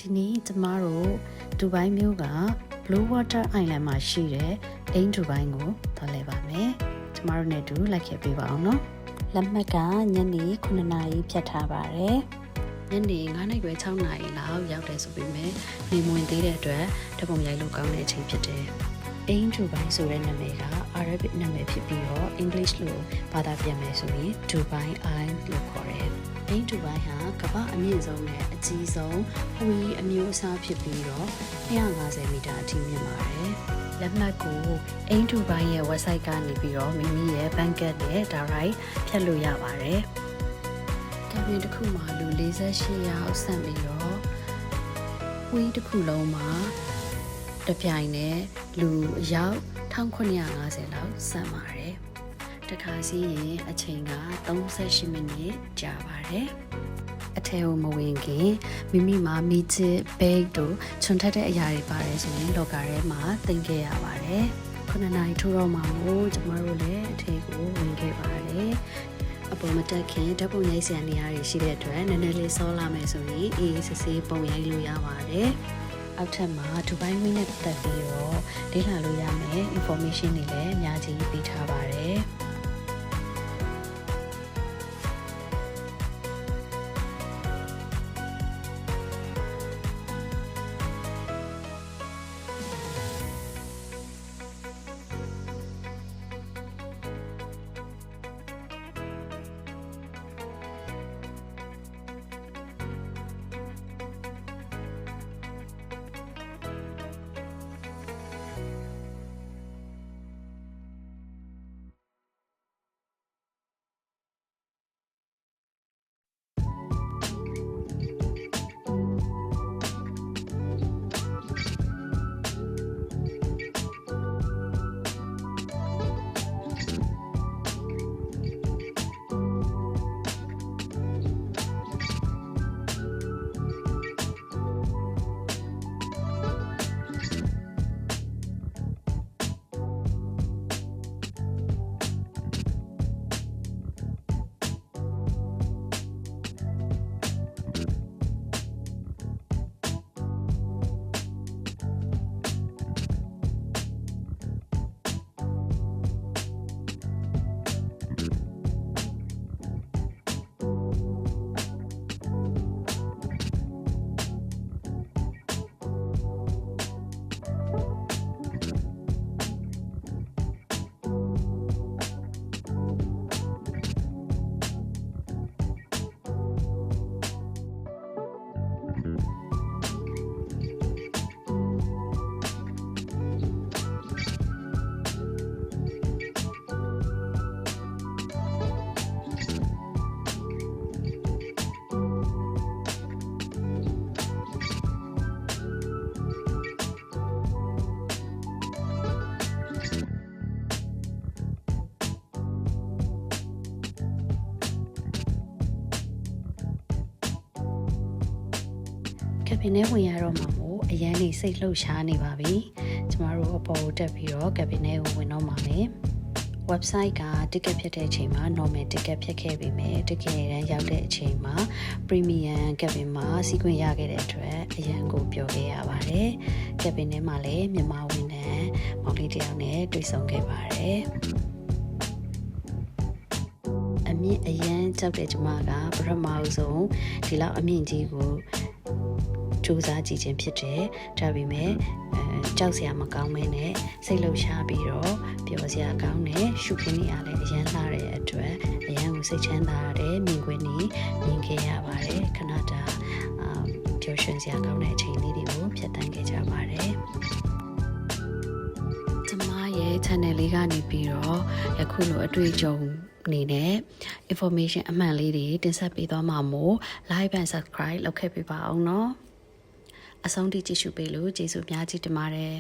ဒီနေ့ကျမတို့ဒူဘိုင်းမြို့က Blue Water Island မှာရှိတဲ့အိမ်ဒူဘိုင်းကိုသွားလဲပါမယ်ကျမတို့နဲ့တူလိုက်ခဲ့ပေးပါအောင်နော်လက်မှတ်ကညနေ9နာရီဖြတ်ထားပါတယ်ညနေ9နာရီခွဲ6နာရီလောက်ရောက်တယ်ဆိုပေမဲ့နေမဝင်သေးတဲ့အတွက်ဓာတ်ပုံရိုက်လို့ကောင်းတဲ့အချိန်ဖြစ်တယ်အိမ်ဒူဘိုင်းဆိုတဲ့နာမည်က Arabic နာမည်ဖြစ်ပြီးတော့ English လို့ဘာသာပြန်မယ်ဆိုရင် Dubai Island လို့ခေါ်တယ်အိမ်ဒူဘိုင်းဟာကမ္ဘာအမြင့်ဆုံးနဲ့အကြီးဆုံးဟွေအမျိုးအစားဖြစ်ပြီးတော့250မီတာအထိမြင့်ပါတယ်လက်မှတ်ကိုအိမ်ဒူဘိုင်းရဲ့ website ကနေပြီးတော့မိမိရဲ့ bank နဲ့ direct ဖြတ်လို့ရပါတယ်ကဘင်တစ်ခုမှာလူ48ယောက်ဆန့်ပြီးတော့ဝီးတစ်ခုလုံးမှာတပြိုင်နဲ့လူအယောက်1950လောက်ဆန့်ပါတယ်တခါစီးရင်အချိန်က38မိနစ်ကြာပါတယ်အထဲကိုမဝင်ခင်မိမိမှာမီချစ်ဘိတ်တို့ခြုံထက်တဲ့အရာတွေပါတယ်ဆိုရင်လော်ကာထဲမှာတင်ခဲ့ရပါတယ်9နာရီထိုးတော့မှမို့ကျမတို့လည်းအထဲကိုဝင်ခဲ့ပါတယ်အပေါ်မတက်ခင်ဓာတ်ပုံရိုက်စရာနေရာတွေရှိတဲ့အတွက်နည်းနည်းလေးစောလာမယ်ဆိုရင်အေးစစ်စစ်ပုံရိုက်လို့ရပါတယ်အောက်ထပ်မှာဒူဘိုင်းဝင်းနဲ့ပတ်သက်ပြီးတော့လေ့လာလို့ရမယ် information တွေလည်းအများကြီးပေးထားပါတယ်ကဘင်ထဲဝင်ရတော့မှာမို့အရန်နေစိတ်လှုပ်ရှားနေပါပြီကျမတို့အပေါ်ကိုတက်ပြီးတော့ကဘင်ထဲကိုဝင်တော့မှာမယ် website က ticket ဖြတ်တဲ့အချိန်မှာ normal ticket ဖြတ်ခဲ့ပြီးမယ်တကယ်တမ်းရောက်တဲ့အချိန်မှာ premium ကဘင်မှာစီးခွင့်ရခဲ့တဲ့အတွက်အရန်ကိုပျော်ခဲ့ရပါတယ်ကဘင်ထဲမှာလည်းမြန်မာဝန်ထမ်းမောင်လေးတယောက်နဲ့တွေ့ဆုံခဲ့ပါတယ်အမြင့်အရန်ကြောက်တဲ့ကျမကပထမဆုံးဒီလောက်အမြင့်ကြီးကိုစူးစမ်းကြည့်ခြင်းဖြစ်တယ်ဒါပေမဲ့ကြောက်စရာမကောင်းမဲနဲ့စိတ်လှုပ်ရှားပြီးတော့ပျော်စရာကောင်းတဲ့ရှုခင်းနေရလဲအရန်လာတဲ့အတွက်အရန်ကိုစိတ်ချမ်းသာတဲ့မြင်ကွင်းကြီးမြင်ခဲ့ရပါတယ်ခဏတာပျော်ရွှင်စရာကောင်းတဲ့အချိန်လေးတွေကိုဖြတ်သန်းခဲ့ကြပါတယ်ကျမရဲ့ channel လေးကနေပြီးတော့ယခုလိုအတွေ့အကြုံအနေနဲ့ information အမှန်လေးတွေတင်ဆက်ပေးသွားမှာမို့ like and subscribe လုပ်ခဲ့ပေးပါအောင်နော်အဆုံးထိကြည့်ရှုပေးလို့ကျေးဇူးများကြီးတင်ပါတယ်